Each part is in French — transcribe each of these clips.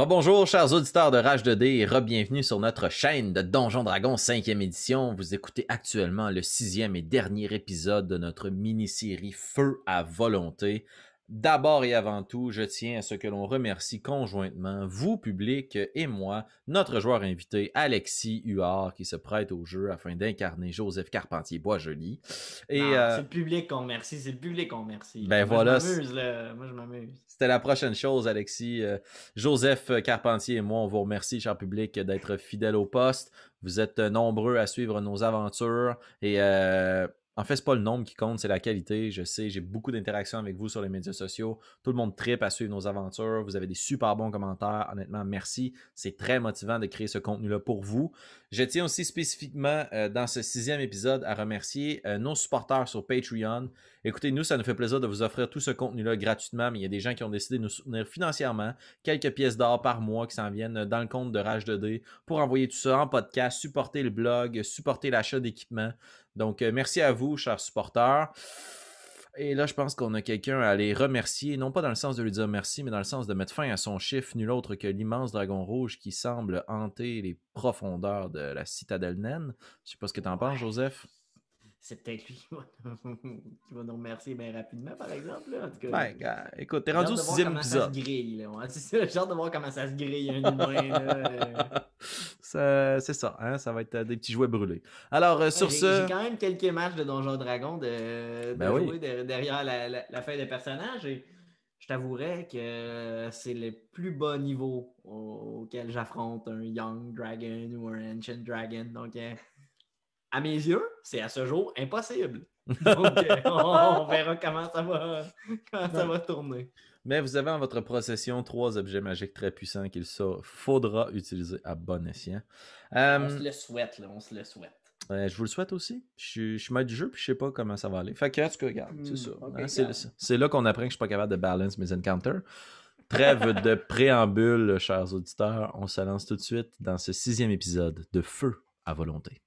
Rebonjour, chers auditeurs de Rage 2D et re-bienvenue sur notre chaîne de Donjon Dragon 5e édition. Vous écoutez actuellement le 6e et dernier épisode de notre mini-série Feu à volonté. D'abord et avant tout, je tiens à ce que l'on remercie conjointement, vous, public, et moi, notre joueur invité, Alexis Huard, qui se prête au jeu afin d'incarner Joseph Carpentier-Boisjoli. Et c'est le public qu'on remercie, c'est le public qu'on remercie. Ben Moi, voilà, je m'amuse, là. Moi, je m'amuse. c'était la prochaine chose, Alexis. Joseph Carpentier et moi, on vous remercie, cher public, d'être fidèles au poste. Vous êtes nombreux à suivre nos aventures et en fait, c'est pas le nombre qui compte, c'est la qualité. Je sais, j'ai beaucoup d'interactions avec vous sur les médias sociaux. Tout le monde trippe à suivre nos aventures. Vous avez des super bons commentaires. Honnêtement, merci. C'est très motivant de créer ce contenu-là pour vous. Je tiens aussi spécifiquement dans ce 6e épisode à remercier nos supporters sur Patreon. Écoutez, nous, ça nous fait plaisir de vous offrir tout ce contenu-là gratuitement, mais il y a des gens qui ont décidé de nous soutenir financièrement, quelques pièces d'or par mois qui s'en viennent dans le compte de Rage 2D pour envoyer tout ça en podcast, supporter le blog, supporter l'achat d'équipements. Donc, merci à vous, chers supporters. Et là, je pense qu'on a quelqu'un à les remercier, non pas dans le sens de lui dire merci, mais dans le sens de mettre fin à son chiffre, nul autre que l'immense dragon rouge qui semble hanter les profondeurs de la citadelle naine. Je sais pas ce que tu en penses, Joseph. C'est peut-être lui qui va nous remercier bien rapidement, par exemple. Là. En tout cas, Ben, écoute, t'es rendu au 6e épisode. J'ai hâte de voir comment ça se grille, un humain. Là. C'est ça, hein? Ça va être des petits jouets brûlés. Alors, sur ce... J'ai quand même quelques matchs de Donjon Dragon de jouer derrière la feuille de personnage et je t'avouerais que c'est le plus bas niveau auquel j'affronte un Young Dragon ou un Ancient Dragon. Donc, à mes yeux, c'est à ce jour impossible. Donc, on verra comment ça va tourner. Mais vous avez en votre possession 3 objets magiques très puissants qu'il faudra utiliser à bon escient. On se le souhaite, là, on se le souhaite. Je vous le souhaite aussi. Je suis maître du jeu puis je sais pas comment ça va aller. Fait que, en tout cas, regarde, c'est ça. Okay, hein, c'est là qu'on apprend que je suis pas capable de balance mes encounters. Trêve de préambule, chers auditeurs. On se lance tout de suite dans ce 6e épisode de Feu à volonté.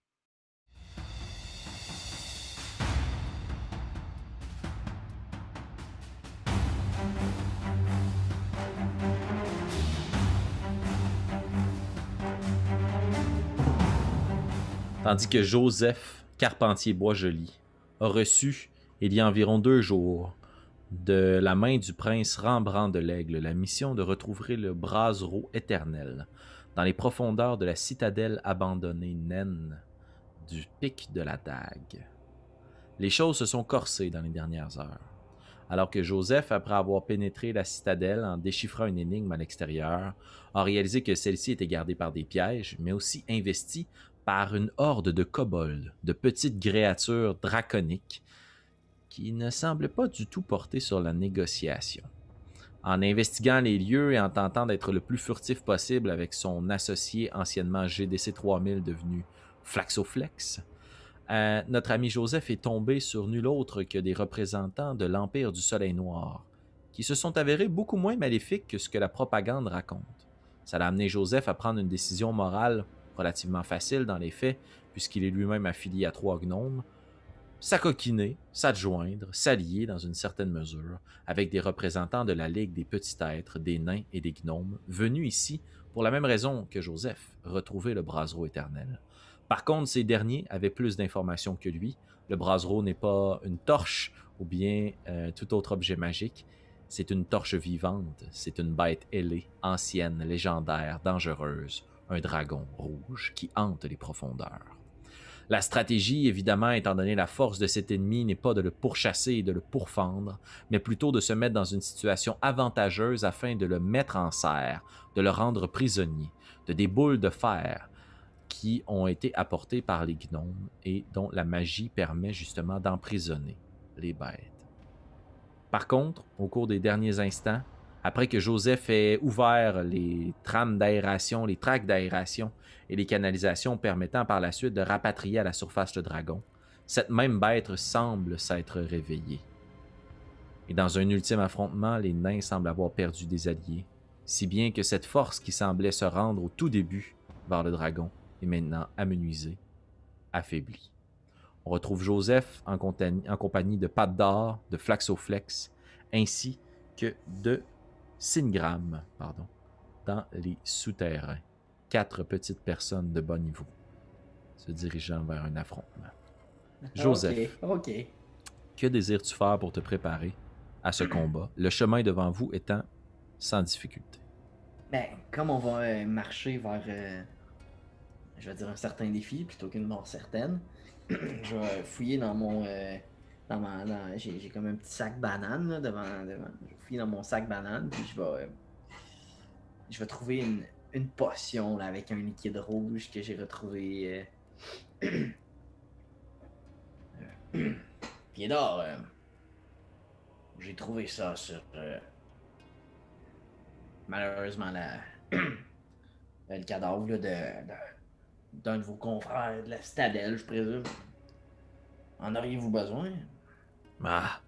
Tandis que Joseph Carpentier-Boisjoli a reçu, il y a environ 2 jours, de la main du prince Rembrandt de l'Aigle, la mission de retrouver le Brasero éternel dans les profondeurs de la citadelle abandonnée naine du pic de la dague. Les choses se sont corsées dans les dernières heures. Alors que Joseph, après avoir pénétré la citadelle en déchiffrant une énigme à l'extérieur, a réalisé que celle-ci était gardée par des pièges, mais aussi investie par une horde de kobolds, de petites créatures draconiques, qui ne semblait pas du tout porter sur la négociation. En investiguant les lieux et en tentant d'être le plus furtif possible avec son associé anciennement GDC 3000 devenu Flaxoflex, notre ami Joseph est tombé sur nul autre que des représentants de l'Empire du Soleil Noir, qui se sont avérés beaucoup moins maléfiques que ce que la propagande raconte. Ça a amené Joseph à prendre une décision morale relativement facile dans les faits, puisqu'il est lui-même affilié à 3 gnomes, s'acoquiner, s'adjoindre, s'allier dans une certaine mesure avec des représentants de la Ligue des Petits Êtres, des Nains et des Gnomes, venus ici pour la même raison que Joseph, retrouver le Brasero éternel. Par contre, ces derniers avaient plus d'informations que lui. Le Brasero n'est pas une torche ou bien tout autre objet magique. C'est une torche vivante, c'est une bête ailée, ancienne, légendaire, dangereuse, un dragon rouge qui hante les profondeurs. La stratégie, évidemment, étant donné la force de cet ennemi, n'est pas de le pourchasser et de le pourfendre, mais plutôt de se mettre dans une situation avantageuse afin de le mettre en serre, de le rendre prisonnier, de des boules de fer qui ont été apportées par les gnomes et dont la magie permet justement d'emprisonner les bêtes. Par contre, au cours des derniers instants, après que Joseph ait ouvert les trames d'aération, les tracts d'aération et les canalisations permettant par la suite de rapatrier à la surface le dragon, cette même bête semble s'être réveillée. Et dans un ultime affrontement, les nains semblent avoir perdu des alliés, si bien que cette force qui semblait se rendre au tout début vers le dragon est maintenant amenuisée, affaiblie. On retrouve Joseph en compagnie de Pat d'Or, de Flaxoflex, ainsi que de Singram, dans les souterrains. 4 petites personnes de bas niveau se dirigeant vers un affrontement. Joseph, OK. que désires-tu faire pour te préparer à ce combat, le chemin devant vous étant sans difficulté? Ben, comme on va marcher vers, je vais dire un certain défi plutôt qu'une mort certaine, je vais fouiller dans mon... j'ai comme un petit sac banane là, devant. Je vais fouiller dans mon sac banane, puis je vais trouver une potion là, avec un liquide rouge que j'ai retrouvé. Pied d'or, j'ai trouvé ça sur. Malheureusement, le cadavre là, d'un de vos confrères de la citadelle, je présume. En auriez-vous besoin? Ah,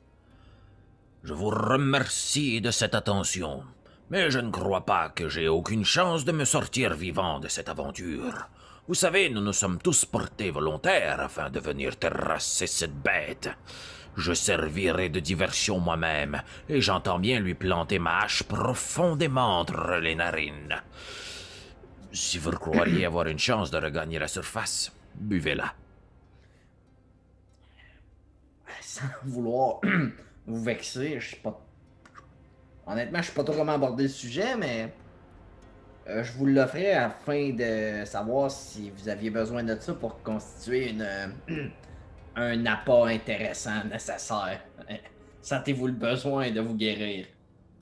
je vous remercie de cette attention, mais je ne crois pas que j'ai aucune chance de me sortir vivant de cette aventure. Vous savez, nous nous sommes tous portés volontaires afin de venir terrasser cette bête. Je servirai de diversion moi-même, et j'entends bien lui planter ma hache profondément entre les narines. Si vous croyez avoir une chance de regagner la surface, buvez-la. Sans vouloir vous vexer, je sais pas. Honnêtement, je sais pas trop comment aborder le sujet, mais je vous l'offrais afin de savoir si vous aviez besoin de ça pour constituer un appât intéressant, nécessaire. Sentez-vous le besoin de vous guérir.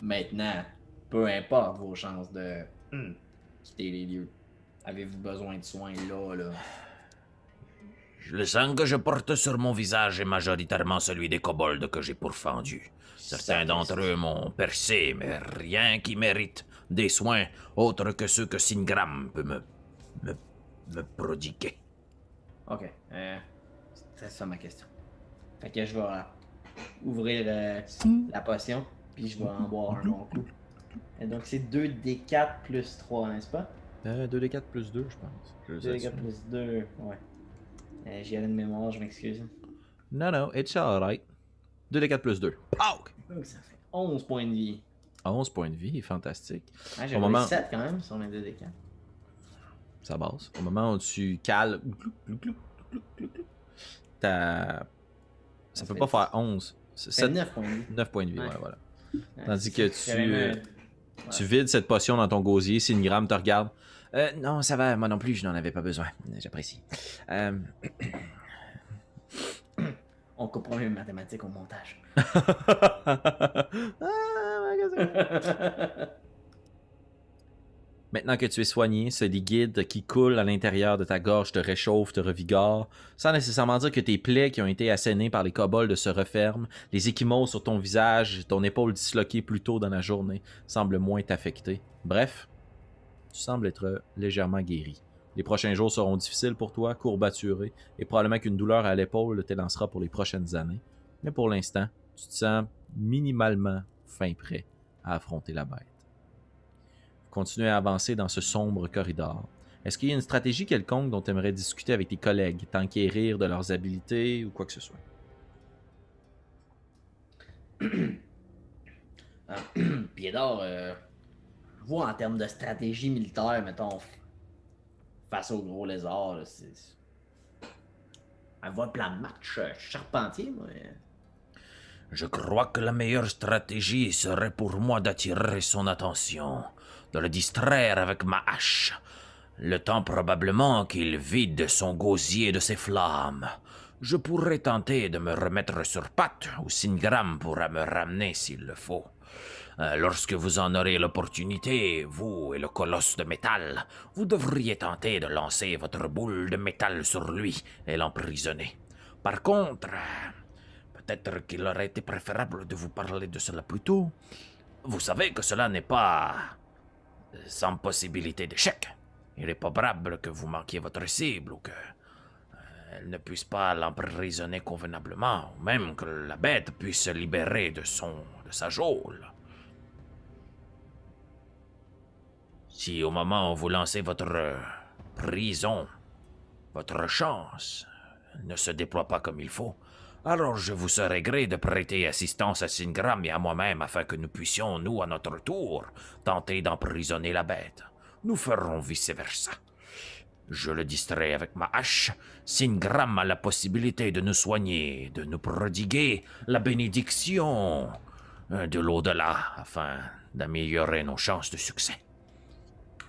Maintenant, peu importe vos chances de quitter les lieux. Avez-vous besoin de soins là? Le sang que je porte sur mon visage est majoritairement celui des kobolds que j'ai pourfendus. Certains d'entre eux m'ont percé, mais rien qui mérite des soins autres que ceux que Singram peut me prodiguer. Ok, c'est ça ma question. Fait que je vais ouvrir la potion, puis je vais en boire un bon coup. Et donc c'est 2d4 plus 3, n'est-ce pas? 2d4 plus 2, je pense. 2d4 plus 2, ouais. J'y allais de mémoire, je m'excuse. Non, it's alright. 2d4 plus 2. Pauk! Donc ça fait 11 points de vie. 11 points de vie, fantastique. Ah, j'ai roulé 7 quand même sur mes 2d4. Ça base. Au moment où tu cales, ça peut pas faire 11. C'est 9 points de vie. 9 points de vie, ouais, voilà. Tandis c'est que tu vides cette potion dans ton gosier, Singram te regarde. Non, ça va, moi non plus, je n'en avais pas besoin. J'apprécie. On coupera les mathématiques au montage. Maintenant que tu es soigné, ce liquide qui coule à l'intérieur de ta gorge te réchauffe, te revigore, sans nécessairement dire que tes plaies qui ont été assénées par les kobolds se referment, les ecchymoses sur ton visage, ton épaule disloquée plus tôt dans la journée semblent moins t'affecter. Bref, tu sembles être légèrement guéri. Les prochains jours seront difficiles pour toi, courbaturés, et probablement qu'une douleur à l'épaule t'élancera pour les prochaines années. Mais pour l'instant, tu te sens minimalement fin prêt à affronter la bête. Continuer à avancer dans ce sombre corridor. Est-ce qu'il y a une stratégie quelconque dont tu aimerais discuter avec tes collègues, t'enquérir de leurs habiletés ou quoi que ce soit? Pied d'or, je vois en termes de stratégie militaire, mettons, face au gros lézard, là, c'est... Elle voit le plan de match charpentier, moi. Je crois que la meilleure stratégie serait pour moi d'attirer son attention, de le distraire avec ma hache. Le temps probablement qu'il vide son gosier de ses flammes. Je pourrais tenter de me remettre sur pattes, ou Singram pourra me ramener s'il le faut. Lorsque vous en aurez l'opportunité, vous et le colosse de métal, vous devriez tenter de lancer votre boule de métal sur lui et l'emprisonner. Par contre, peut-être qu'il aurait été préférable de vous parler de cela plus tôt. Vous savez que cela n'est pas sans possibilité d'échec. Il est probable que vous manquiez votre cible ou que elle ne puisse pas l'emprisonner convenablement, ou même que la bête puisse se libérer de sa geôle. Si au moment où vous lancez votre prison, votre chance ne se déploie pas comme il faut, Alors je vous serai gré de prêter assistance à Singram et à moi-même afin que nous puissions, nous, à notre tour, tenter d'emprisonner la bête. Nous ferons vice-versa. Je le distrais avec ma hache. Singram a la possibilité de nous soigner, de nous prodiguer la bénédiction de l'au-delà afin d'améliorer nos chances de succès.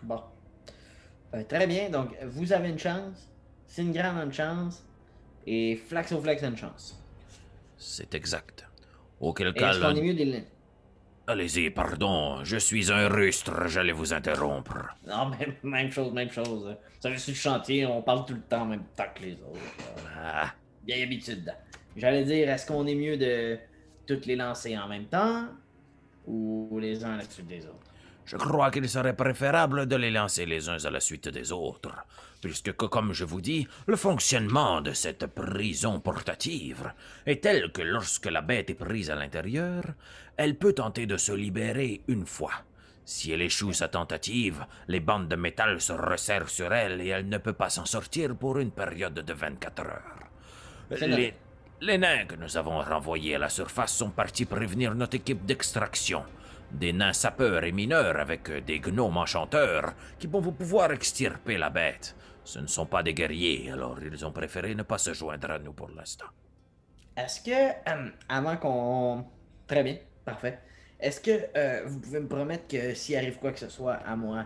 Bon. Très bien. Donc, vous avez une chance. Singram a une chance. Et Flaxoflex a une chance. C'est exact. Auquel Et cas... est-ce qu'on est mieux des... Allez-y, pardon, je suis un rustre, j'allais vous interrompre. Non, mais même chose, même chose. Vous savez, sur le chantier, on parle tout le temps en même temps que les autres. Ah, Vieille habitude. J'allais dire, est-ce qu'on est mieux de toutes les lancer en même temps ou les uns à la suite des autres? je crois qu'il serait préférable de les lancer les uns à la suite des autres, puisque, comme je vous dis, le fonctionnement de cette prison portative est tel que lorsque la bête est prise à l'intérieur, elle peut tenter de se libérer une fois. Si elle échoue sa tentative, les bandes de métal se resserrent sur elle et elle ne peut pas s'en sortir pour une période de 24 heures. Les nains que nous avons renvoyés à la surface sont partis prévenir notre équipe d'extraction. Des nains sapeurs et mineurs avec des gnomes enchanteurs qui vont pouvoir extirper la bête. Ce ne sont pas des guerriers, alors ils ont préféré ne pas se joindre à nous pour l'instant. Est-ce que, avant qu'on... Très bien, parfait. Est-ce que vous pouvez me promettre que s'il arrive quoi que ce soit à moi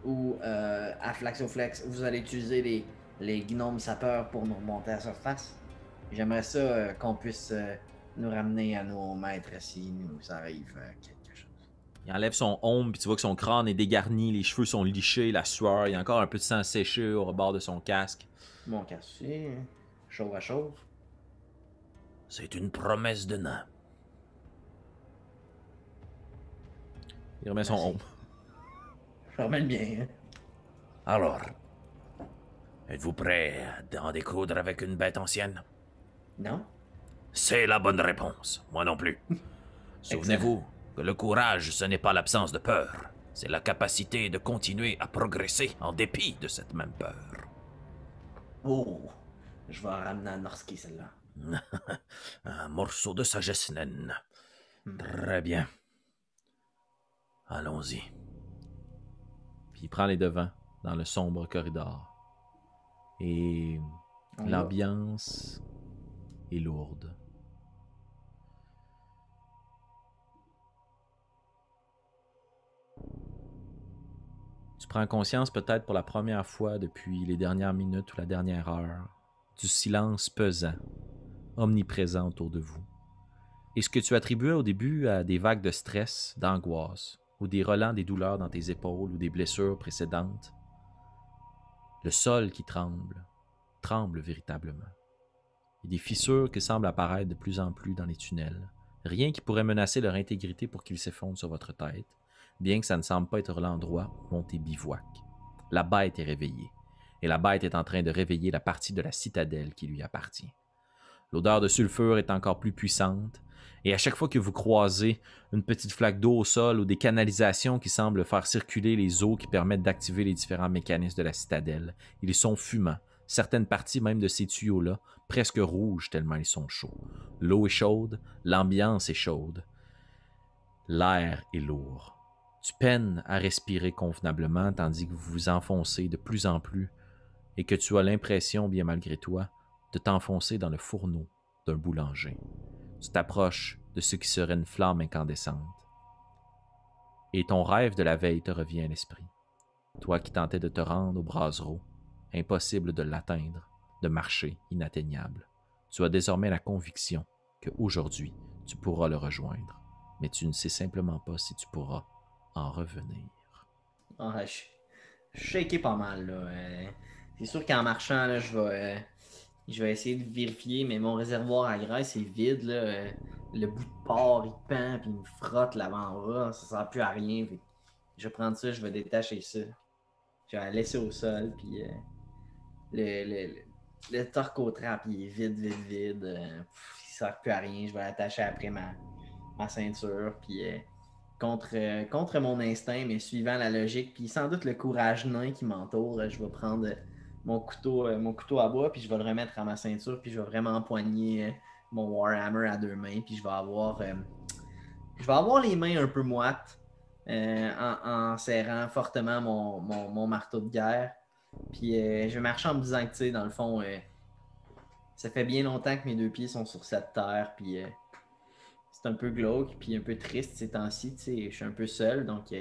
ou à Flaxoflex, vous allez utiliser les gnomes sapeurs pour nous remonter à la surface? J'aimerais ça qu'on puisse nous ramener à nos maîtres si nous arrive quelque chose. Il enlève son ombre, puis tu vois que son crâne est dégarni, les cheveux sont lichés, la sueur, il y a encore un peu de sang séché au rebord de son casque. Mon casque aussi, chauve à chauve. C'est une promesse de nain. Il remet son ombre. Je remets le bien. Hein? Alors, êtes-vous prêt à en découdre avec une bête ancienne? Non? C'est la bonne réponse. Moi non plus. Souvenez-vous que le courage, ce n'est pas l'absence de peur. C'est la capacité de continuer à progresser en dépit de cette même peur. Oh, je vais en ramener à Norski, celle-là. Un morceau de sagesse naine. Très bien. Allons-y. Puis il prend les devants dans le sombre corridor. Et l'ambiance est lourde. Tu prends conscience peut-être pour la première fois depuis les dernières minutes ou la dernière heure du silence pesant, omniprésent autour de vous. Et ce que tu attribuais au début à des vagues de stress, d'angoisse, ou des relents des douleurs dans tes épaules ou des blessures précédentes, le sol qui tremble véritablement. Il y a des fissures qui semblent apparaître de plus en plus dans les tunnels. Rien qui pourrait menacer leur intégrité pour qu'ils s'effondrent sur votre tête, bien que ça ne semble pas être l'endroit où monter bivouac. La bête est réveillée, et la bête est en train de réveiller la partie de la citadelle qui lui appartient. L'odeur de sulfure est encore plus puissante, et à chaque fois que vous croisez une petite flaque d'eau au sol ou des canalisations qui semblent faire circuler les eaux qui permettent d'activer les différents mécanismes de la citadelle, ils sont fumants, certaines parties même de ces tuyaux-là, presque rouges tellement ils sont chauds. L'eau est chaude, l'ambiance est chaude, l'air est lourd. Tu peines à respirer convenablement tandis que vous vous enfoncez de plus en plus et que tu as l'impression, bien malgré toi, de t'enfoncer dans le fourneau d'un boulanger. Tu t'approches de ce qui serait une flamme incandescente. Et ton rêve de la veille te revient à l'esprit. Toi qui tentais de te rendre au brasero, impossible de l'atteindre, de marcher inatteignable. Tu as désormais la conviction qu'aujourd'hui, tu pourras le rejoindre, mais tu ne sais simplement pas si tu pourras en revenir. Ah, je suis shaké pas mal, là. C'est sûr qu'en marchant, là, je vais essayer de vérifier, mais mon réservoir à graisse est vide, là. Le bout de porc, il pend, puis il me frotte l'avant-bras. Ça sert plus à rien. Je vais prendre ça, je vais détacher ça. Je vais la laisser au sol, puis le torque-au-trap, il est vide. Il sert plus à rien. Je vais l'attacher après ma ceinture, puis contre mon instinct, mais suivant la logique, puis sans doute le courage nain qui m'entoure, je vais prendre mon couteau à bois, puis je vais le remettre à ma ceinture, puis je vais vraiment empoigner mon Warhammer à 2 mains, puis je vais avoir les mains un peu moites en serrant fortement mon marteau de guerre. Puis je vais marcher en me disant que, tu sais, dans le fond, ça fait bien longtemps que mes 2 pieds sont sur cette terre, puis c'est un peu glauque, puis un peu triste ces temps-ci, tu sais, je suis un peu seul, donc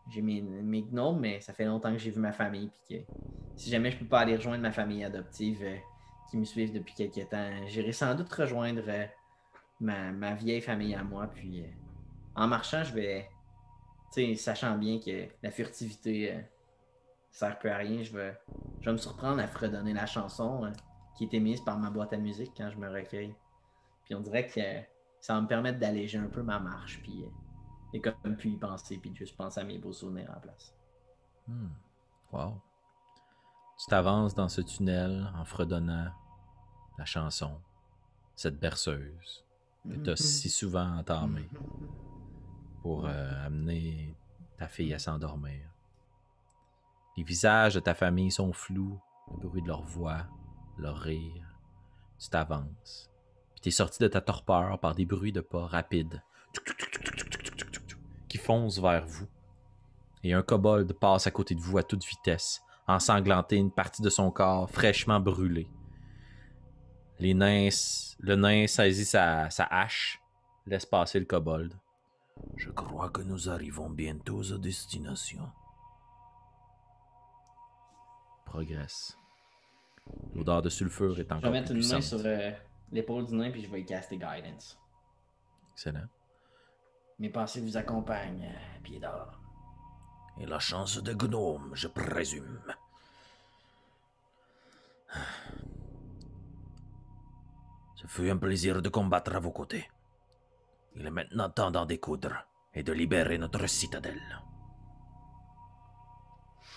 j'ai mes gnomes, mais ça fait longtemps que j'ai vu ma famille, puis que si jamais je peux pas aller rejoindre ma famille adoptive qui me suivent depuis quelques temps, j'irai sans doute rejoindre ma vieille famille à moi, puis en marchant, je vais, tu sais, sachant bien que la furtivité sert plus à rien, je vais me surprendre à fredonner la chanson qui est émise par ma boîte à musique quand je me recueille. Puis on dirait que ça va me permettre d'alléger un peu ma marche, puis et comme puis y penser, puis juste penser à mes beaux souvenirs en place. Wow. Tu t'avances dans ce tunnel en fredonnant la chanson, cette berceuse que tu as si souvent entamée pour amener ta fille à s'endormir. Les visages de ta famille sont flous, le bruit de leur voix, leur rire. Tu t'avances. Puis tu es sorti de ta torpeur par des bruits de pas rapides qui foncent vers vous. Et un kobold passe à côté de vous à toute vitesse, ensanglanté une partie de son corps fraîchement brûlé. Le nain saisit sa hache, laisse passer le kobold. Je crois que nous arrivons bientôt à destination. Progresse. L'odeur de sulfure est encore plus puissante. Je vais mettre une main sur l'épaule du nain puis je vais y caster Guidance. Excellent. Mes pensées vous accompagnent, pied d'or. Et la chance de gnome, je présume. Ce fut un plaisir de combattre à vos côtés. Il est maintenant temps d'en découdre et de libérer notre citadelle.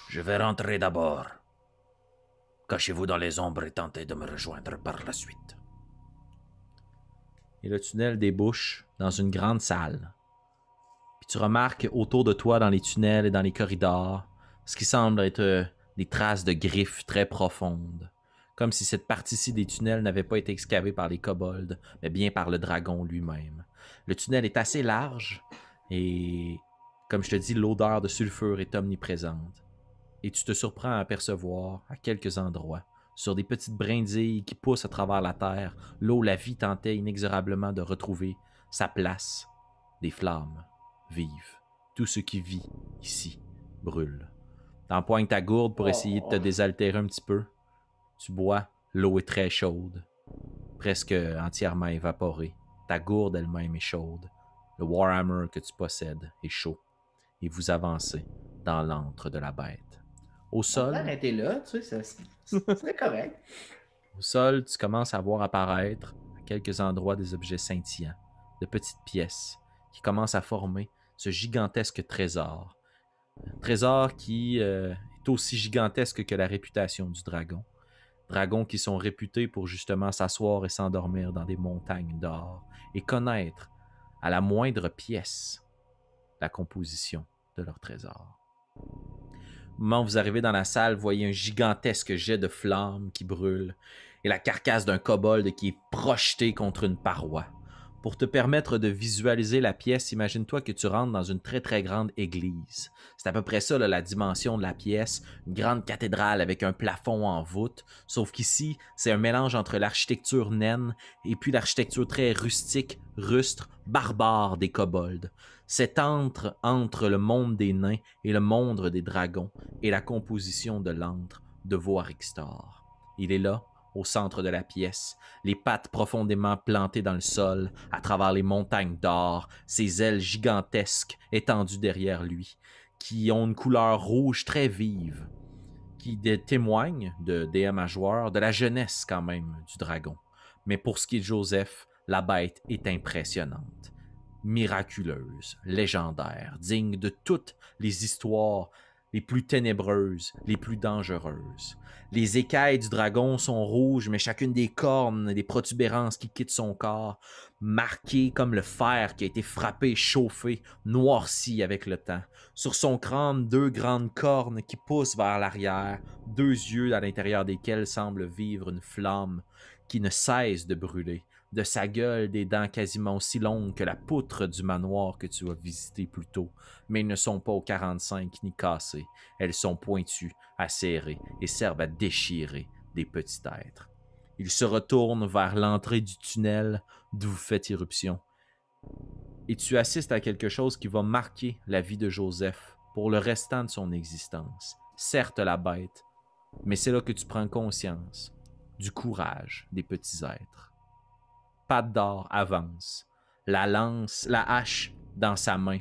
Je vais rentrer d'abord. Cachez-vous dans les ombres et tentez de me rejoindre par la suite. Et le tunnel débouche dans une grande salle. Puis tu remarques autour de toi, dans les tunnels et dans les corridors, ce qui semble être des traces de griffes très profondes. Comme si cette partie-ci des tunnels n'avait pas été excavée par les kobolds, mais bien par le dragon lui-même. Le tunnel est assez large et, comme je te dis, l'odeur de sulfure est omniprésente. Et tu te surprends à apercevoir, à quelques endroits, sur des petites brindilles qui poussent à travers la terre, là où la vie tentait inexorablement de retrouver sa place, des flammes vives. Tout ce qui vit ici brûle. T'empoignes ta gourde pour essayer de te désaltérer un petit peu. Tu bois, l'eau est très chaude, presque entièrement évaporée. Ta gourde elle-même est chaude. Le Warhammer que tu possèdes est chaud. Et vous avancez dans l'antre de la bête. Au sol... Arrêtez là, tu sais, ça serait correct. Au sol, tu commences à voir apparaître à quelques endroits des objets scintillants, de petites pièces qui commencent à former ce gigantesque trésor. Un trésor qui est aussi gigantesque que la réputation du dragon. Dragons qui sont réputés pour justement s'asseoir et s'endormir dans des montagnes d'or et connaître à la moindre pièce la composition de leur trésor. Au moment où vous arrivez dans la salle, vous voyez un gigantesque jet de flammes qui brûle et la carcasse d'un kobold qui est projetée contre une paroi. Pour te permettre de visualiser la pièce, imagine-toi que tu rentres dans une très très grande église. C'est à peu près ça là, la dimension de la pièce, une grande cathédrale avec un plafond en voûte, sauf qu'ici, c'est un mélange entre l'architecture naine et puis l'architecture très rustique, rustre, barbare des kobolds. C'est entre le monde des nains et le monde des dragons et la composition de l'antre de Voarixtor. Il est là, au centre de la pièce, les pattes profondément plantées dans le sol, à travers les montagnes d'or, ses ailes gigantesques étendues derrière lui, qui ont une couleur rouge très vive, qui témoigne de DM à joueur, de la jeunesse quand même du dragon. Mais pour ce qui est de Joseph, la bête est impressionnante, miraculeuse, légendaire, digne de toutes les histoires les plus ténébreuses, les plus dangereuses. Les écailles du dragon sont rouges, mais chacune des cornes et des protubérances qui quittent son corps, marquées comme le fer qui a été frappé, chauffé, noirci avec le temps. Sur son crâne, 2 grandes cornes qui poussent vers l'arrière, 2 yeux à l'intérieur desquels semble vivre une flamme qui ne cesse de brûler. De sa gueule, des dents quasiment aussi longues que la poutre du manoir que tu as visité plus tôt, mais elles ne sont pas au 45 ni cassées. Elles sont pointues, acérées et servent à déchirer des petits êtres. Il se retourne vers l'entrée du tunnel d'où vous faites irruption. Et tu assistes à quelque chose qui va marquer la vie de Joseph pour le restant de son existence. Certes la bête, mais c'est là que tu prends conscience du courage des petits êtres. Pat d'or avance, la lance, la hache dans sa main,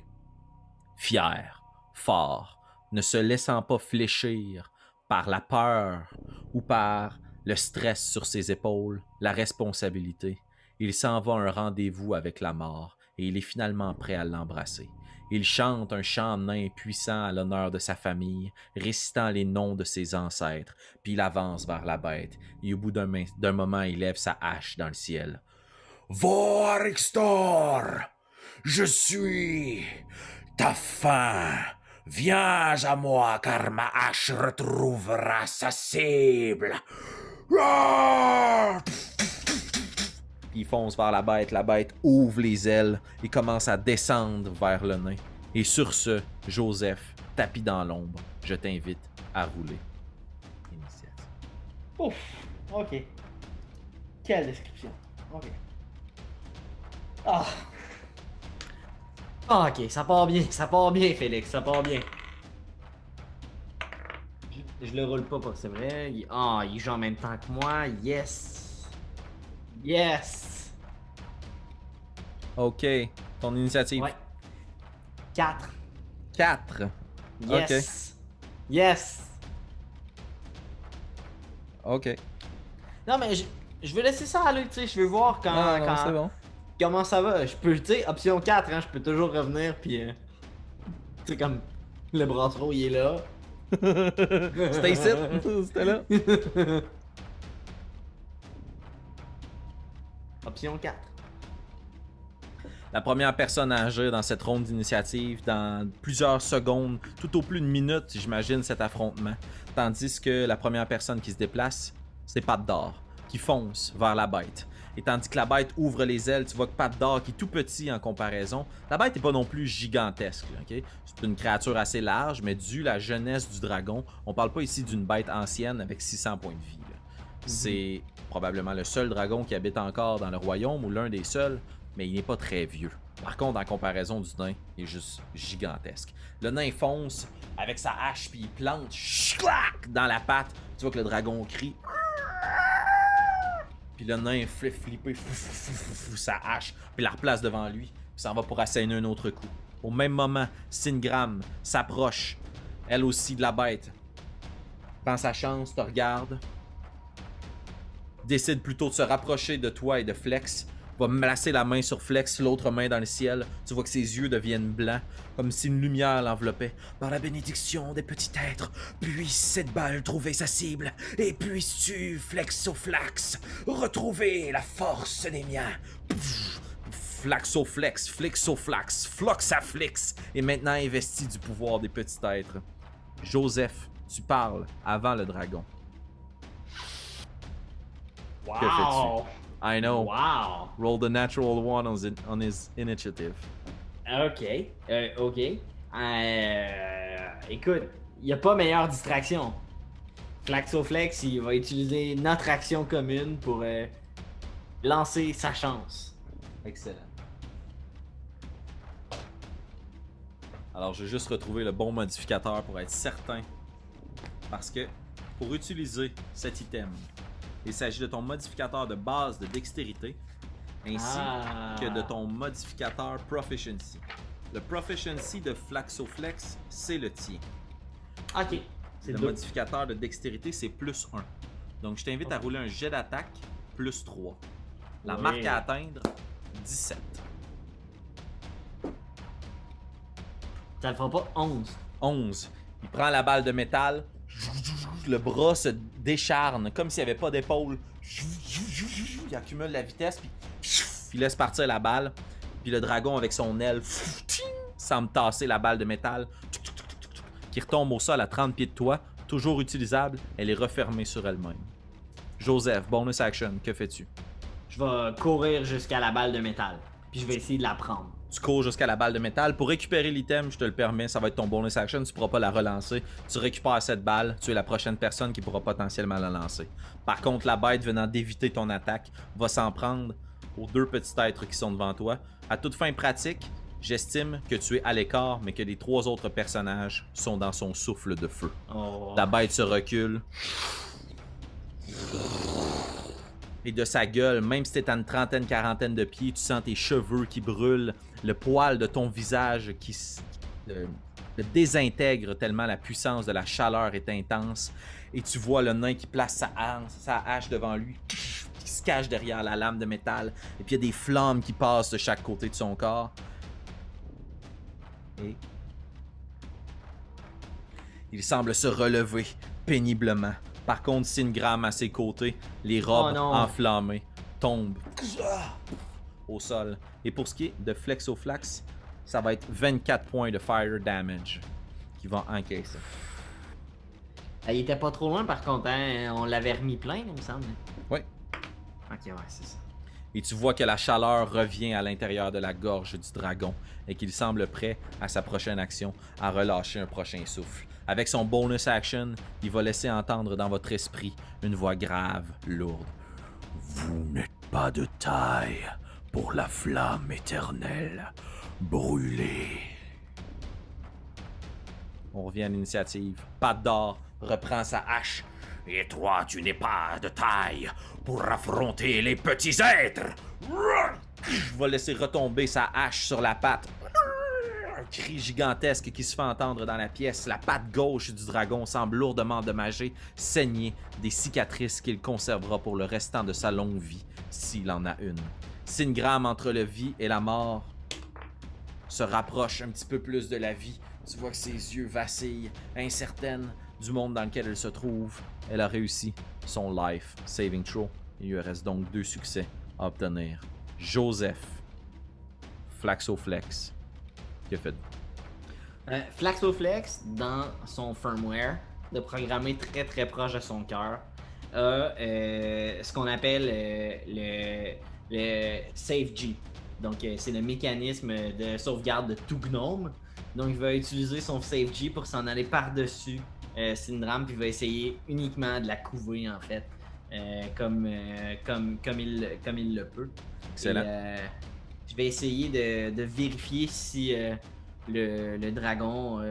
fier, fort, ne se laissant pas fléchir par la peur ou par le stress sur ses épaules, la responsabilité. Il s'en va à un rendez-vous avec la mort et il est finalement prêt à l'embrasser. Il chante un chant nain puissant à l'honneur de sa famille, récitant les noms de ses ancêtres, puis il avance vers la bête, et au bout d'un moment, il lève sa hache dans le ciel. « Vorixtor, je suis ta fin. Viens à moi, car ma hache retrouvera sa cible. » Il fonce vers la bête ouvre les ailes et commence à descendre vers le nain. Et sur ce, Joseph, tapis dans l'ombre, je t'invite à rouler. Initiative. Ouf, ok. Quelle description. Ok. Ah. Ah, ok, ça part bien, Félix, ça part bien. Je le roule pas, c'est vrai. Il joue en même temps que moi, yes. Yes. Ok, ton initiative. Ouais. 4. 4. Yes. Ok. Yes. Ok. Non, mais je veux laisser ça aller, tu sais, je veux voir quand c'est bon. Comment ça va. Je peux, tu sais, option 4, hein, je peux toujours revenir, puis tu sais, comme le brassereau, il est là. C'était ici, c'était là. Option 4. La première personne à agir dans cette ronde d'initiative, dans plusieurs secondes, tout au plus une minute, j'imagine, cet affrontement. Tandis que la première personne qui se déplace, c'est Pat d'or, qui fonce vers la bête. Et tandis que la bête ouvre les ailes, tu vois que Pat d'or, qui est tout petit en comparaison, la bête n'est pas non plus gigantesque. Okay? C'est une créature assez large, mais dû la jeunesse du dragon, on parle pas ici d'une bête ancienne avec 600 points de vie. C'est probablement le seul dragon qui habite encore dans le royaume, ou l'un des seuls, mais il n'est pas très vieux. Par contre, en comparaison du nain, il est juste gigantesque. Le nain fonce avec sa hache, puis il plante dans la patte. Tu vois que le dragon crie. Puis le nain fait flipper sa hache, puis la replace devant lui, puis s'en va pour asséner un autre coup. Au même moment, Singram s'approche, elle aussi de la bête. Prend sa chance, te regarde. Décide plutôt de se rapprocher de toi et de Flex. Va placer la main sur Flex, l'autre main dans le ciel. Tu vois que ses yeux deviennent blancs, comme si une lumière l'enveloppait. Par la bénédiction des petits êtres, puisse cette balle trouver sa cible, et puisses-tu, Flexoflax, retrouver la force des miens. Flaxoflex, Flexoflax, Floxaflix, est maintenant investi du pouvoir des petits êtres. Joseph, tu parles avant le dragon. Wow! Que fais-tu? I know. Wow! Roll the natural one on his initiative. Ok. Ok. Écoute, il n'y a pas meilleure distraction. Flaxoflex, il va utiliser notre action commune pour lancer sa chance. Excellent. Alors, je vais juste retrouver le bon modificateur pour être certain. Parce que, pour utiliser cet item, il s'agit de ton modificateur de base de dextérité, ainsi que de ton modificateur proficiency. Le proficiency de Flaxoflex, c'est le tien. Ok. Le modificateur de dextérité, c'est +1. Donc, je t'invite à rouler un jet d'attaque +3. La marque à atteindre, 17. Ça le fera pas 11. 11. Il prend la balle de métal. Le bras se décharne comme s'il n'y avait pas d'épaule. Il accumule la vitesse, puis il laisse partir la balle. Puis le dragon, avec son aile, semble tasser la balle de métal qui retombe au sol à 30 pieds de toi. Toujours utilisable, elle est refermée sur elle-même. Joseph, bonus action, que fais-tu? Je vais courir jusqu'à la balle de métal. Puis je vais essayer de la prendre. Tu cours jusqu'à la balle de métal. Pour récupérer l'item, je te le permets, ça va être ton bonus action. Tu pourras pas la relancer. Tu récupères cette balle. Tu es la prochaine personne qui pourra potentiellement la lancer. Par contre, la bête venant d'éviter ton attaque va s'en prendre aux 2 petits êtres qui sont devant toi. À toute fin pratique, j'estime que tu es à l'écart, mais que les 3 autres personnages sont dans son souffle de feu. Oh. La bête se recule. Et de sa gueule, même si t'es à une trentaine, quarantaine de pieds, tu sens tes cheveux qui brûlent, le poil de ton visage qui le désintègre tellement la puissance de la chaleur est intense. Et tu vois le nain qui place sa hache devant lui, qui se cache derrière la lame de métal. Et puis il y a des flammes qui passent de chaque côté de son corps. Et il semble se relever péniblement. Par contre, Singram à ses côtés, les robes enflammées tombent au sol. Et pour ce qui est de Flexoflax, ça va être 24 points de fire damage qui vont encaisser. Il était pas trop loin par contre, hein? On l'avait remis plein, il me semble. Oui. Ok, ouais, c'est ça. Et tu vois que la chaleur revient à l'intérieur de la gorge du dragon et qu'il semble prêt à sa prochaine action à relâcher un prochain souffle. Avec son bonus action, il va laisser entendre dans votre esprit une voix grave, lourde. Vous n'êtes pas de taille pour la flamme éternelle. Brûlez. On revient à l'initiative. Pat d'or reprend sa hache. Et toi, tu n'es pas de taille pour affronter les petits êtres. Il va laisser retomber sa hache sur la patte. Un cri gigantesque qui se fait entendre dans la pièce. La patte gauche du dragon semble lourdement endommagée, saignée, des cicatrices qu'il conservera pour le restant de sa longue vie, s'il en a une. Singram, entre le vie et la mort, se rapproche un petit peu plus de la vie. Tu vois que ses yeux vacillent, incertaine du monde dans lequel elle se trouve. Elle a réussi son life saving throw. Il lui reste donc 2 succès à obtenir. Joseph, Flaxoflex, que faites-vous? Flaxoflex, dans son firmware, de programmer très très proche de son cœur, a ce qu'on appelle le Save G. Donc, c'est le mécanisme de sauvegarde de tout gnome. Donc, il va utiliser son Save G pour s'en aller par-dessus Syndrome, puis il va essayer uniquement de la couver, en fait, comme il le peut. Excellent. Et, je vais essayer de vérifier si le dragon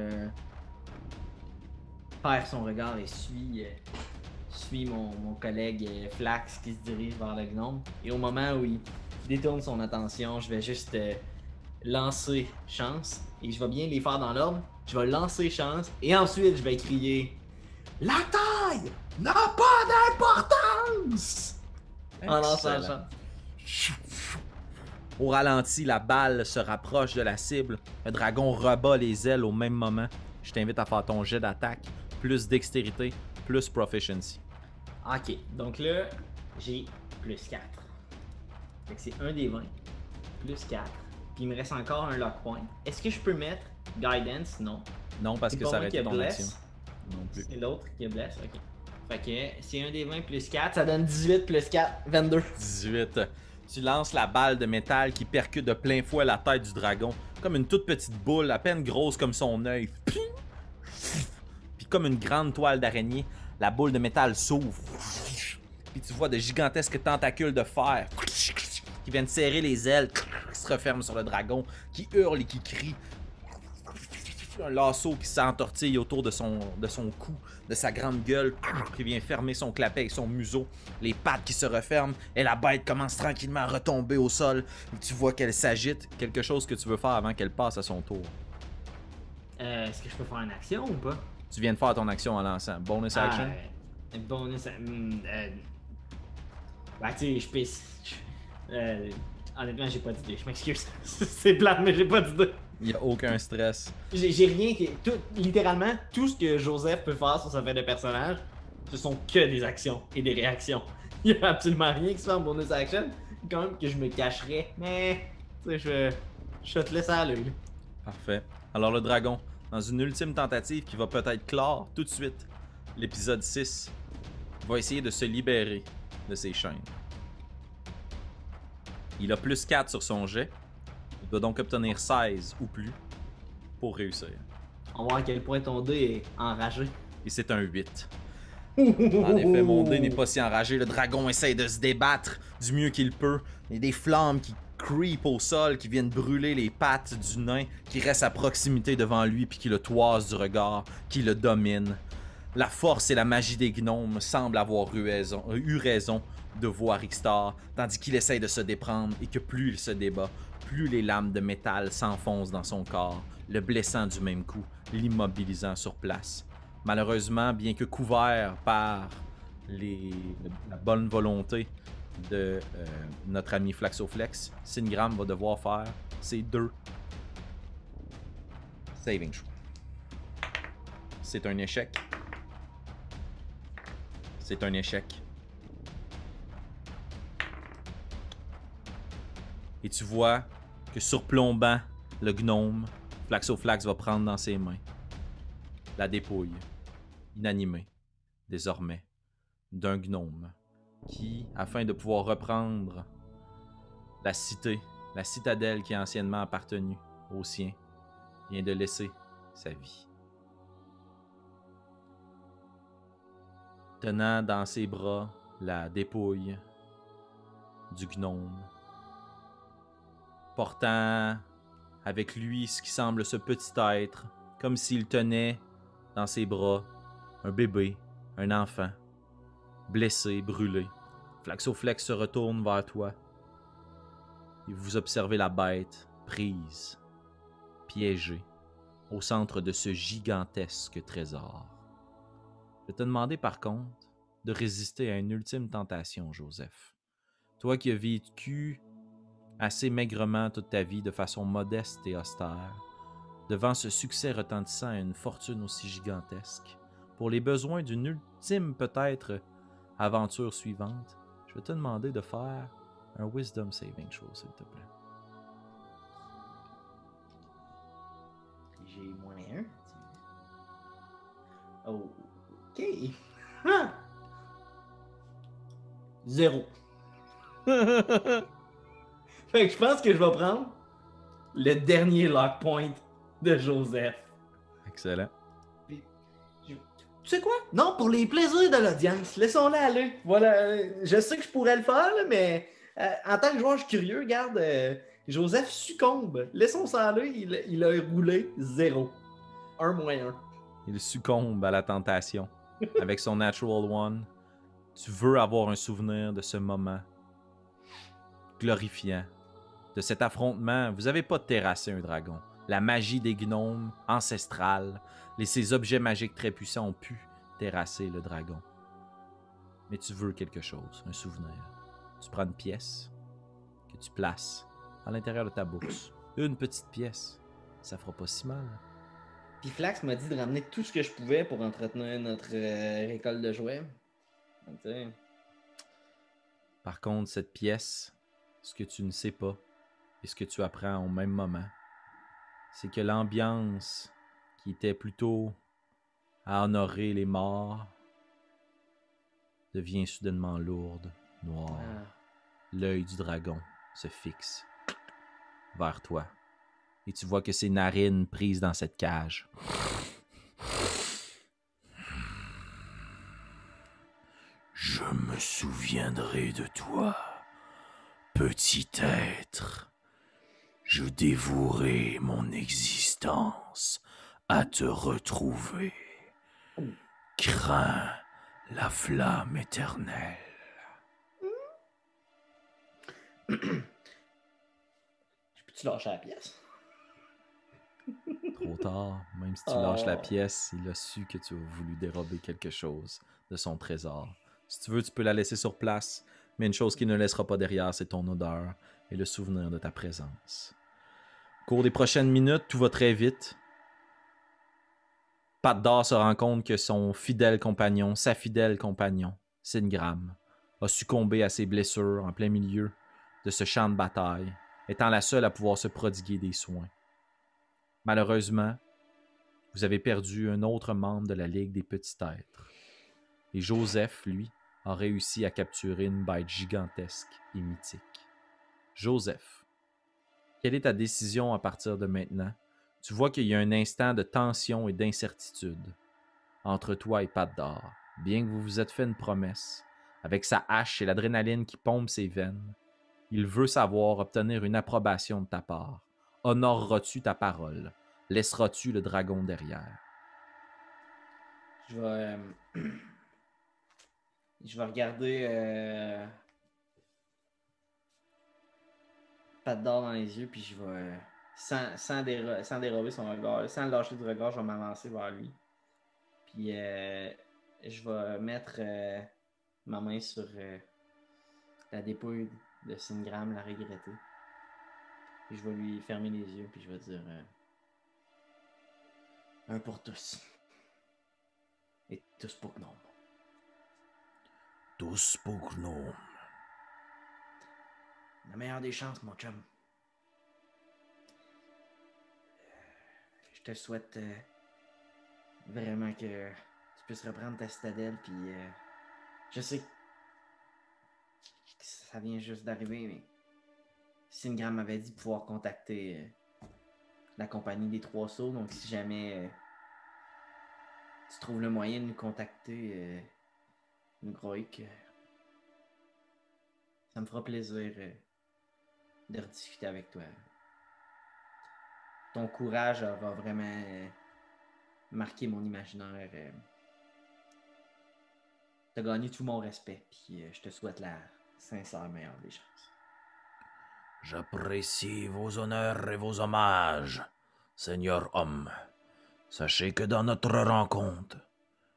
perd son regard et suit mon collègue Flax qui se dirige vers le gnome. Et au moment où il détourne son attention, je vais juste lancer chance. Et je vais bien les faire dans l'ordre. Je vais lancer chance et ensuite je vais crier « La taille n'a pas d'importance! » en lançant chance. Au ralenti, la balle se rapproche de la cible. Le dragon rebat les ailes au même moment. Je t'invite à faire ton jet d'attaque. Plus dextérité, plus proficiency. Ok, donc là, j'ai plus 4. Fait que c'est un des 20. Plus 4. Puis il me reste encore un lock point. Est-ce que je peux mettre Guidance? Non. Non, parce que ça aurait été ton action. Non plus. C'est l'autre qui blesse, ok. Fait que c'est un des 20 plus 4, ça donne 18 plus 4, 22. 18. Tu lances la balle de métal qui percute de plein fouet la tête du dragon, comme une toute petite boule, à peine grosse comme son œil. Puis comme une grande toile d'araignée, la boule de métal s'ouvre. Puis tu vois de gigantesques tentacules de fer qui viennent serrer les ailes, qui se referment sur le dragon, qui hurle et qui crie. Un lasso qui s'entortille autour de son cou, de sa grande gueule, qui vient fermer son clapet avec son museau, les pattes qui se referment, et la bête commence tranquillement à retomber au sol. Et tu vois qu'elle s'agite, quelque chose que tu veux faire avant qu'elle passe à son tour. Est-ce que je peux faire une action ou pas? Tu viens de faire ton action en lançant. Bonus action? Bonus action. Bah, tu sais, je peux. Honnêtement, j'ai pas d'idée. Je m'excuse. C'est plate, mais j'ai pas d'idée. Il n'y a aucun stress. J'ai rien qui. Littéralement, tout ce que Joseph peut faire sur sa feuille de personnage, ce sont que des actions et des réactions. Il n'y a absolument rien qui se fait en bonus action. Quand même que je me cacherais. Mais, tu sais, je te laisse à l'œil. Parfait. Alors, le dragon, dans une ultime tentative qui va peut-être clore tout de suite l'épisode 6, va essayer de se libérer de ses chaînes. Il a plus 4 sur son jet. Il doit donc obtenir 16 ou plus pour réussir. On va voir à quel point ton dé est enragé. Et c'est un 8. En effet, mon dé n'est pas si enragé. Le dragon essaie de se débattre du mieux qu'il peut. Il y a des flammes qui creep au sol, qui viennent brûler les pattes du nain, qui reste à proximité devant lui, puis qui le toise du regard, qui le domine. La force et la magie des gnomes semblent avoir eu raison de voir Ixtar, tandis qu'il essaie de se déprendre et que plus il se débat, plus les lames de métal s'enfoncent dans son corps, le blessant du même coup, l'immobilisant sur place. Malheureusement, bien que couvert par la bonne volonté de notre ami Flaxoflex, Singram va devoir faire ses 2 saving throws. C'est un échec. C'est un échec. Et tu vois que surplombant le gnome, Flaxoflax va prendre dans ses mains la dépouille, inanimée, désormais, d'un gnome qui, afin de pouvoir reprendre la cité, la citadelle qui a anciennement appartenu aux siens, vient de laisser sa vie. Tenant dans ses bras la dépouille du gnome, portant avec lui ce qui semble ce petit être, comme s'il tenait dans ses bras un bébé, un enfant, blessé, brûlé. Flaxoflex se retourne vers toi et vous observez la bête prise, piégée, au centre de ce gigantesque trésor. Je vais te demander par contre de résister à une ultime tentation, Joseph. Toi qui as vécu assez maigrement toute ta vie de façon modeste et austère, devant ce succès retentissant à une fortune aussi gigantesque, pour les besoins d'une ultime peut-être aventure suivante, je vais te demander de faire un Wisdom Saving Throw, s'il te plaît. J'ai moins 1. Oh, ok. Ah! 0. Fait que je pense que je vais prendre le dernier lock point de Joseph. Excellent. Puis, tu sais quoi? Non, pour les plaisirs de l'audience, laissons-la aller. Voilà, je sais que je pourrais le faire, là, mais en tant que joueur, je suis curieux. Regarde, Joseph succombe. Laissons ça aller, il a roulé 0. 1 moins 1. Il succombe à la tentation. Avec son Natural One, tu veux avoir un souvenir de ce moment glorifiant, de cet affrontement. Vous n'avez pas terrassé un dragon. La magie des gnomes ancestrale, ces objets magiques très puissants ont pu terrasser le dragon. Mais tu veux quelque chose, un souvenir. Tu prends une pièce que tu places à l'intérieur de ta bourse. Une petite pièce, ça fera pas si mal. Puis Flax m'a dit de ramener tout ce que je pouvais pour entretenir notre récolte de jouets. Donc, par contre, cette pièce, ce que tu ne sais pas et ce que tu apprends au même moment, c'est que l'ambiance qui était plutôt à honorer les morts devient soudainement lourde, noire. L'œil du dragon se fixe vers toi. Et tu vois que ses narines prises dans cette cage. Je me souviendrai de toi, petit être. Je dévouerai mon existence à te retrouver. Crains la flamme éternelle. Peux-tu lâcher la pièce? Trop tard, même si tu lâches la pièce, il a su que tu as voulu dérober quelque chose de son trésor. Si tu veux, tu peux la laisser sur place, mais une chose qu'il ne laissera pas derrière, c'est ton odeur et le souvenir de ta présence. Au cours des prochaines minutes, tout va très vite. Pat d'Or se rend compte que son fidèle compagnon, sa fidèle compagnon, Singram, a succombé à ses blessures en plein milieu de ce champ de bataille, étant la seule à pouvoir se prodiguer des soins. Malheureusement, vous avez perdu un autre membre de la Ligue des Petits Êtres. Et Joseph, lui, a réussi à capturer une bête gigantesque et mythique. Joseph, quelle est ta décision à partir de maintenant? Tu vois qu'il y a un instant de tension et d'incertitude entre toi et Pat d'Or, bien que vous vous êtes fait une promesse. Avec sa hache et l'adrénaline qui pompe ses veines, il veut savoir obtenir une approbation de ta part. Honoreras-tu ta parole? Laisseras-tu le dragon derrière? Je vais, je vais regarder Pat d'or dans les yeux, puis je vais, sans dérober son regard, sans le lâcher du regard, je vais m'avancer vers lui. Puis je vais mettre ma main sur la dépouille de Singram, la regretter. Puis je vais lui fermer les yeux, puis je vais dire un pour tous. Et tous pour Gnome. Tous pour Gnome. La meilleure des chances, mon chum. Je te souhaite vraiment que tu puisses reprendre ta citadelle, puis je sais que ça vient juste d'arriver, mais Singram m'avait dit pouvoir contacter la compagnie des Trois Sceaux, donc si jamais tu trouves le moyen de nous contacter, Nugroik, ça me fera plaisir de rediscuter avec toi. Ton courage va vraiment marquer mon imaginaire. T'as gagné tout mon respect, puis je te souhaite la sincère meilleure des chances. J'apprécie vos honneurs et vos hommages, Seigneur homme. Sachez que dans notre rencontre,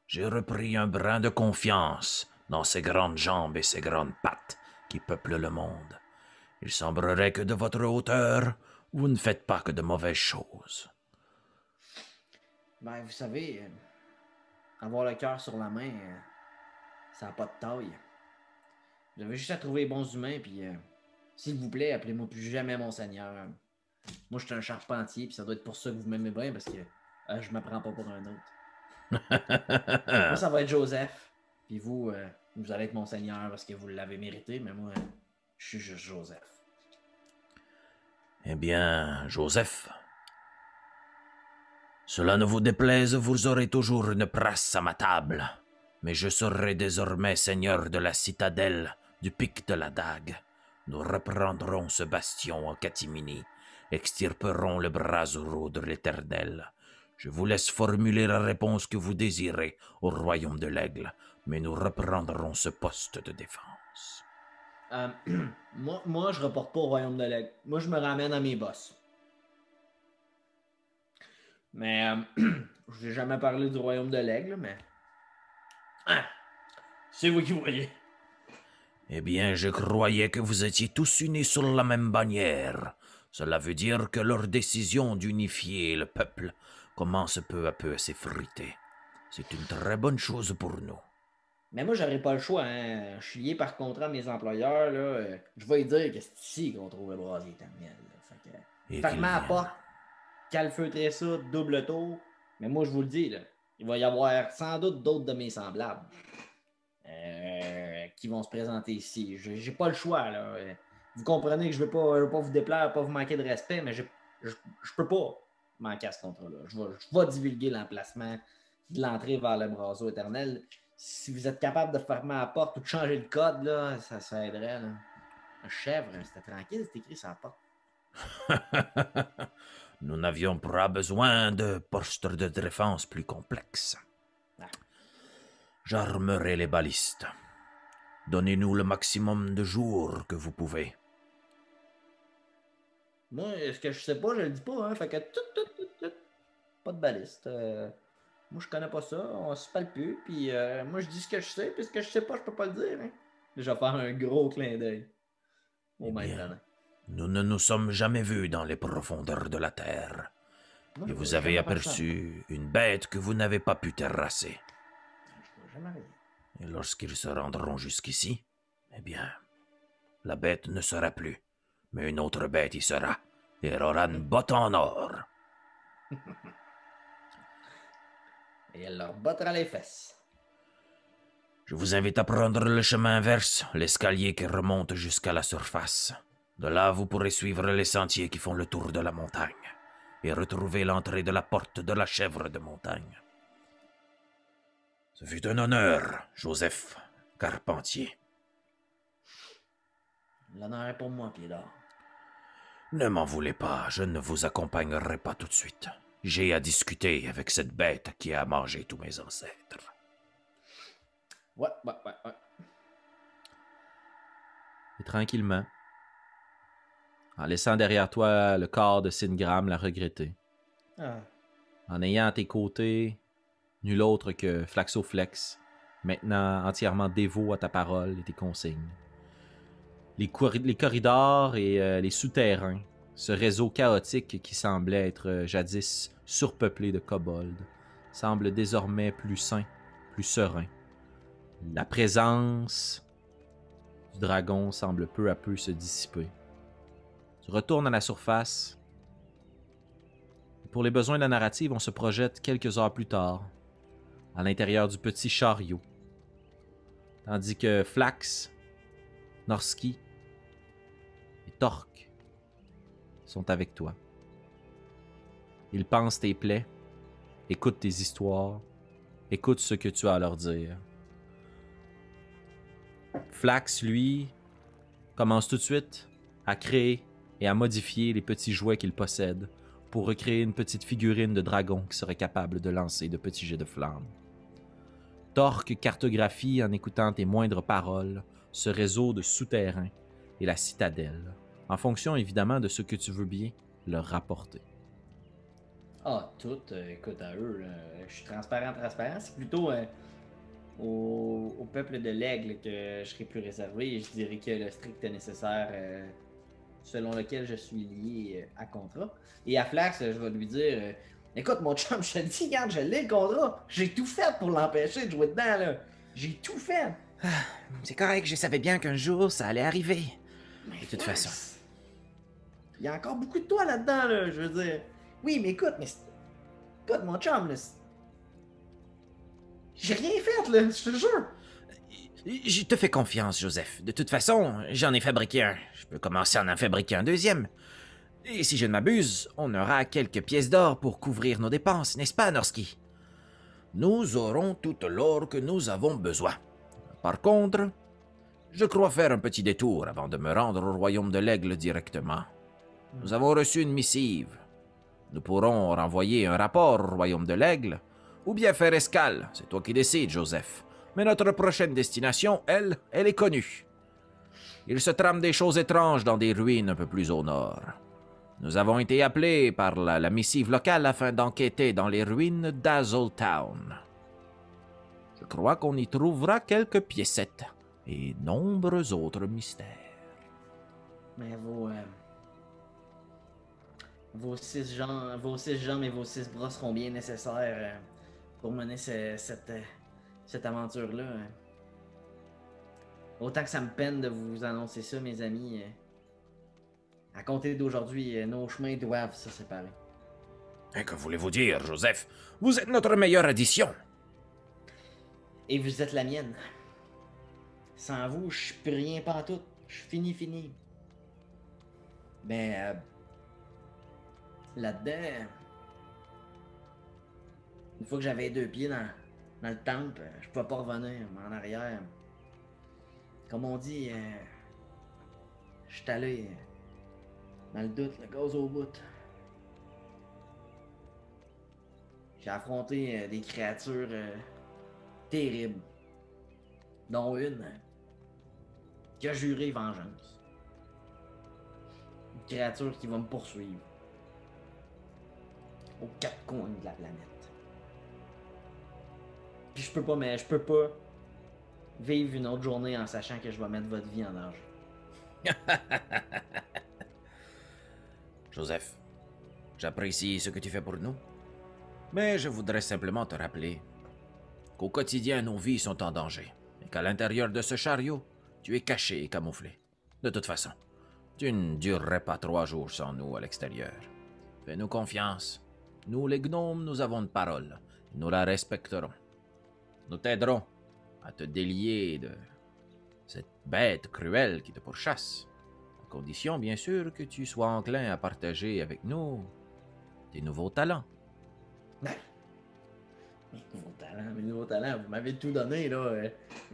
j'ai repris un brin de confiance dans ces grandes jambes et ces grandes pattes qui peuplent le monde. Il semblerait que de votre hauteur, vous ne faites pas que de mauvaises choses. Ben, vous savez, avoir le cœur sur la main, ça n'a pas de taille. Vous avez juste à trouver les bons humains, puis s'il vous plaît, appelez-moi plus jamais Monseigneur. Moi, je suis un charpentier, puis ça doit être pour ça que vous m'aimez bien, parce que je me prends pas pour un autre. Moi, ça va être Joseph. Puis vous, vous allez être Monseigneur parce que vous l'avez mérité, mais moi, je suis juste Joseph. Eh bien, Joseph, cela ne vous déplaise, vous aurez toujours une place à ma table, mais je serai désormais seigneur de la citadelle du pic de la dague. Nous reprendrons ce bastion en catimini, extirperons le brasero de l'Éternel. Je vous laisse formuler la réponse que vous désirez au royaume de l'Aigle, mais nous reprendrons ce poste de défense. Moi, je reporte pas au royaume de l'Aigle. Moi, je me ramène à mes boss. Mais je n'ai jamais parlé du royaume de l'Aigle, mais... Ah, c'est vous qui voyez. Eh bien, je croyais que vous étiez tous unis sur la même bannière. Cela veut dire que leur décision d'unifier le peuple commence peu à peu à s'effriter. C'est une très bonne chose pour nous. Mais moi, j'aurais pas le choix. Hein. Je suis lié par contrat à mes employeurs. Là. Je vais lui dire que c'est ici qu'on trouve le brasier éternel. Fermez la porte, calfeutrer ça, double tour. Mais moi, je vous le dis, là, il va y avoir sans doute d'autres de mes semblables qui vont se présenter ici. J'ai pas le choix. Là. Vous comprenez que je veux pas vous déplaire, pas vous manquer de respect, mais je peux pas manquer à ce contrat-là. Je vais divulguer l'emplacement de l'entrée vers le brasseau éternel. Si vous êtes capable de fermer la porte ou de changer le code, là, ça aiderait. Là. Un chèvre, c'était tranquille, c'est écrit sur la porte. Nous n'avions pas besoin de postes de défense plus complexes. Ah. J'armerai les balistes. Donnez-nous le maximum de jours que vous pouvez. Moi, ce que je sais pas, je le dis pas. Hein, fait que tout. Pas de baliste. Moi, je connais pas ça. On se parle plus. Puis moi, je dis ce que je sais. Puis ce que je sais pas, je peux pas le dire. Hein. Je vais faire un gros clin d'œil au maître. Nous ne nous sommes jamais vus dans les profondeurs de la terre. Moi, et vous avez aperçu une bête que vous n'avez pas pu terrasser. Je vois jamais rien. Et lorsqu'ils se rendront jusqu'ici, eh bien, la bête ne sera plus. Mais une autre bête y sera. Et elle aura une botte en or. Et elle leur bottera les fesses. Je vous invite à prendre le chemin inverse, l'escalier qui remonte jusqu'à la surface. De là, vous pourrez suivre les sentiers qui font le tour de la montagne et retrouver l'entrée de la porte de la chèvre de montagne. Ce fut un honneur, Joseph Carpentier. L'honneur est pour moi, Pied-d'Or. Ne m'en voulez pas, je ne vous accompagnerai pas tout de suite. J'ai à discuter avec cette bête qui a mangé tous mes ancêtres. Ouais. Et tranquillement, en laissant derrière toi le corps de Singram la regretter, en ayant à tes côtés nul autre que Flaxoflex, maintenant entièrement dévot à ta parole et tes consignes. Les corridors et les souterrains, ce réseau chaotique qui semblait être jadis surpeuplé de kobolds, semble désormais plus sain, plus serein. La présence du dragon semble peu à peu se dissiper. Tu retournes à la surface. Pour les besoins de la narrative, on se projette quelques heures plus tard, à l'intérieur du petit chariot. Tandis que Flax, Norski et Torque sont avec toi. Ils pansent tes plaies, écoutent tes histoires, écoutent ce que tu as à leur dire. Flax, lui, commence tout de suite à créer et à modifier les petits jouets qu'il possède pour recréer une petite figurine de dragon qui serait capable de lancer de petits jets de flammes. Torque cartographie en écoutant tes moindres paroles ce réseau de souterrains et la citadelle, en fonction évidemment de ce que tu veux bien leur rapporter. Tout, écoute, à eux, là, je suis transparent. C'est plutôt au peuple de l'aigle que je serai plus réservé. Je dirais que le strict nécessaire selon lequel je suis lié à contrat. Et à Flax, je vais lui dire écoute, mon chum, je te dis, regarde, je l'ai le contrat. J'ai tout fait pour l'empêcher de jouer dedans, là. J'ai tout fait. C'est correct, je savais bien qu'un jour ça allait arriver. Mais de toute Flax, façon. Il y a encore beaucoup de toi là-dedans, là, je veux dire. Oui, mais écoute, écoute, mon chum, là. J'ai rien fait, là, je te jure. Je te fais confiance, Joseph. De toute façon, j'en ai fabriqué un. Je peux commencer à en fabriquer un deuxième. Et si je ne m'abuse, on aura quelques pièces d'or pour couvrir nos dépenses, n'est-ce pas, Norski? Nous aurons toute l'or que nous avons besoin. Par contre, je crois faire un petit détour avant de me rendre au royaume de l'Aigle directement. Nous avons reçu une missive. Nous pourrons renvoyer un rapport au royaume de l'Aigle, ou bien faire escale. C'est toi qui décides, Joseph. Mais notre prochaine destination, elle est connue. Il se trame des choses étranges dans des ruines un peu plus au nord. Nous avons été appelés par la missive locale afin d'enquêter dans les ruines d'Azultown. Je crois qu'on y trouvera quelques piécettes et nombreux autres mystères. Mais vos 6 jambes et vos 6 bras seront bien nécessaires pour mener cette aventure-là. Autant que ça me peine de vous annoncer ça, mes amis. À compter d'aujourd'hui, nos chemins doivent se séparer. Et que voulez-vous dire, Joseph? Vous êtes notre meilleure addition. Et vous êtes la mienne. Sans vous, je suis plus rien pantoute. Je suis fini. Mais là-dedans, une fois que j'avais 2 pieds dans le temple, je pouvais pas revenir en arrière. Comme on dit, je suis allé dans le doute, le gaz au bout. J'ai affronté des créatures terribles, dont une qui a juré vengeance. Une créature qui va me poursuivre aux 4 coins de la planète. Puis je peux pas vivre une autre journée en sachant que je vais mettre votre vie en danger. Joseph, j'apprécie ce que tu fais pour nous, mais je voudrais simplement te rappeler qu'au quotidien, nos vies sont en danger, et qu'à l'intérieur de ce chariot, tu es caché et camouflé. De toute façon, tu ne durerais pas 3 jours sans nous à l'extérieur. Fais-nous confiance. Nous, les gnomes, nous avons une parole. Nous la respecterons. Nous t'aiderons. à te délier de cette bête cruelle qui te pourchasse. À condition, bien sûr, que tu sois enclin à partager avec nous tes nouveaux talents. Ouais. Mes nouveaux talents, vous m'avez tout donné, là.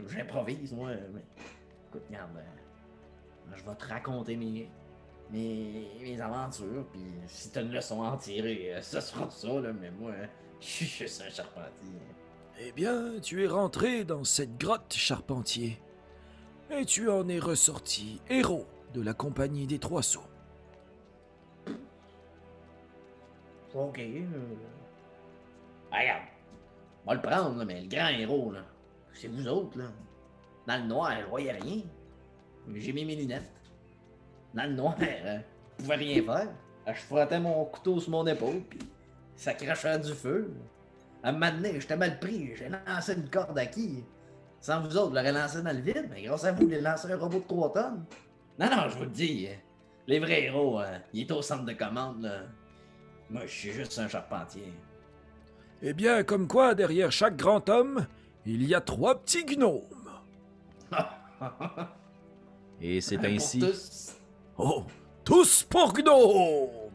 J'improvise, moi. Mais, écoute, regarde, je vais te raconter mes aventures, puis si t'as une leçon à en tirer, ça sera ça, là. Mais moi, je suis juste un charpentier. Eh bien, tu es rentré dans cette grotte, charpentier, et tu en es ressorti héros de la compagnie des Trois Sceaux. Ok. Regarde, on va le prendre, là, mais le grand héros, là, c'est vous autres, là. Dans le noir, je voyais rien. J'ai mis mes lunettes. Dans le noir, je pouvais rien faire. Je frottais mon couteau sur mon épaule, puis ça crachait du feu. À un moment donné, j'étais mal pris, j'ai lancé une corde à qui? Sans vous autres, je l'aurais lancé dans le vide, mais grâce à vous, j'ai lancé un robot de 3 tonnes. Non, je vous le dis, les vrais héros, ils sont au centre de commande, là. Moi, je suis juste un charpentier. Eh bien, comme quoi, derrière chaque grand homme, il y a 3 petits gnomes. Et c'est ainsi... Tous. Oh, tous pour gnomes!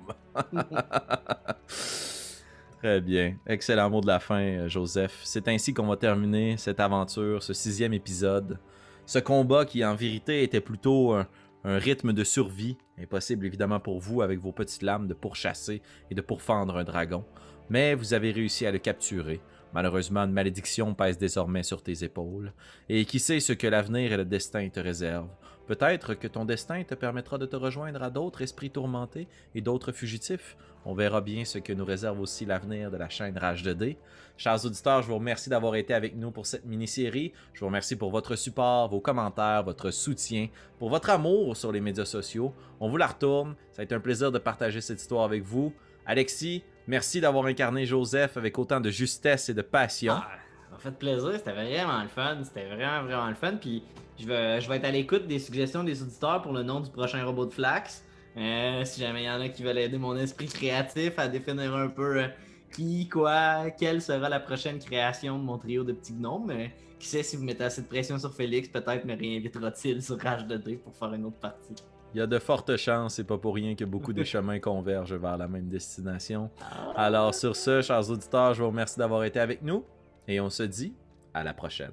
Très bien. Excellent mot de la fin, Joseph. C'est ainsi qu'on va terminer cette aventure, ce 6e épisode. Ce combat qui, en vérité, était plutôt un rythme de survie. Impossible, évidemment, pour vous, avec vos petites lames, de pourchasser et de pourfendre un dragon. Mais vous avez réussi à le capturer. Malheureusement, une malédiction pèse désormais sur tes épaules. Et qui sait ce que l'avenir et le destin te réservent. Peut-être que ton destin te permettra de te rejoindre à d'autres esprits tourmentés et d'autres fugitifs. On verra bien ce que nous réserve aussi l'avenir de la chaîne Rage de Dés. Chers auditeurs, je vous remercie d'avoir été avec nous pour cette mini-série. Je vous remercie pour votre support, vos commentaires, votre soutien, pour votre amour sur les médias sociaux. On vous la retourne. Ça a été un plaisir de partager cette histoire avec vous. Alexis, merci d'avoir incarné Joseph avec autant de justesse et de passion. Ah, ça m'a fait plaisir, c'était vraiment le fun. C'était vraiment le fun. Puis je vais être à l'écoute des suggestions des auditeurs pour le nom du prochain robot de Flax. Si jamais il y en a qui veulent aider mon esprit créatif à définir un peu qui, quoi, quelle sera la prochaine création de mon trio de petits gnomes. Qui sait, si vous mettez assez de pression sur Félix, peut-être me réinvitera-t-il sur Rage de Dés pour faire une autre partie. Il y a de fortes chances, c'est pas pour rien que beaucoup des chemins convergent vers la même destination. Alors sur ce, chers auditeurs, je vous remercie d'avoir été avec nous et on se dit à la prochaine.